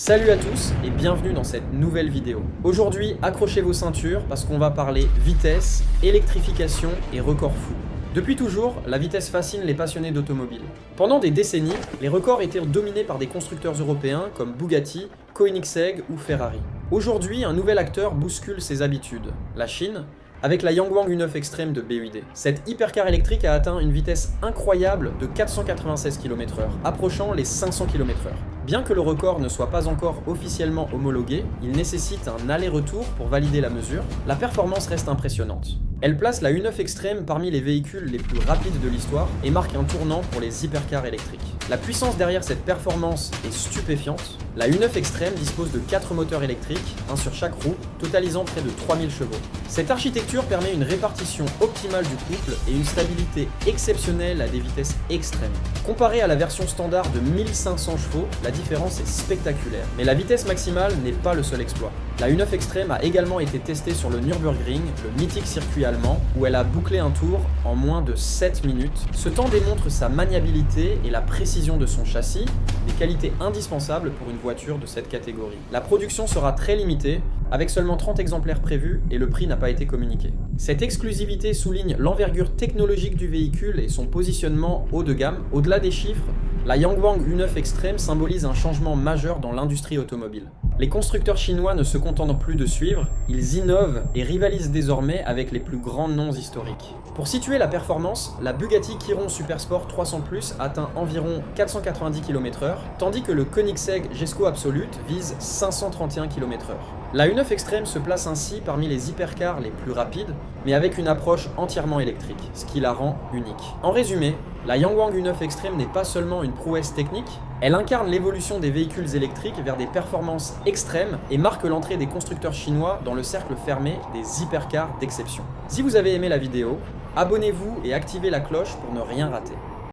Salut à tous et bienvenue dans cette nouvelle vidéo. Aujourd'hui, accrochez vos ceintures parce qu'on va parler vitesse, électrification et records fous. Depuis toujours, la vitesse fascine les passionnés d'automobile. Pendant des décennies, les records étaient dominés par des constructeurs européens comme Bugatti, Koenigsegg ou Ferrari. Aujourd'hui, un nouvel acteur bouscule ses habitudes, la Chine, avec la Yangwang U9 Extreme de BYD. Cette hypercar électrique a atteint une vitesse incroyable de 496 km/h, approchant les 500 km/h. Bien que le record ne soit pas encore officiellement homologué, il nécessite un aller-retour pour valider la mesure, la performance reste impressionnante. Elle place la U9 Extreme parmi les véhicules les plus rapides de l'histoire et marque un tournant pour les hypercars électriques. La puissance derrière cette performance est stupéfiante. La U9 Extreme dispose de 4 moteurs électriques, un sur chaque roue, totalisant près de 3000 chevaux. Cette architecture permet une répartition optimale du couple et une stabilité exceptionnelle à des vitesses extrêmes. Comparée à la version standard de 1500 chevaux, la différence est spectaculaire. Mais la vitesse maximale n'est pas le seul exploit. La U9 Extreme a également été testée sur le Nürburgring, le mythique circuit allemand, où elle a bouclé un tour en moins de 7 minutes. Ce temps démontre sa maniabilité et la précision de son châssis, des qualités indispensables pour une voiture de cette catégorie. La production sera très limitée, avec seulement 30 exemplaires prévus et le prix n'a pas été communiqué. Cette exclusivité souligne l'envergure technologique du véhicule et son positionnement haut de gamme. Au-delà des chiffres, la Yangwang U9 Extreme symbolise un changement majeur dans l'industrie automobile. Les constructeurs chinois ne se contentent plus de suivre, ils innovent et rivalisent désormais avec les plus grands noms historiques. Pour situer la performance, la Bugatti Chiron Supersport 300+ atteint environ 490 km/h, tandis que le Koenigsegg Jesko Absolute vise 531 km/h. La U9 Extreme se place ainsi parmi les hypercars les plus rapides, mais avec une approche entièrement électrique, ce qui la rend unique. En résumé, la Yangwang U9 Extreme n'est pas seulement une prouesse technique, elle incarne l'évolution des véhicules électriques vers des performances extrêmes et marque l'entrée des constructeurs chinois dans le cercle fermé des hypercars d'exception. Si vous avez aimé la vidéo, abonnez-vous et activez la cloche pour ne rien rater.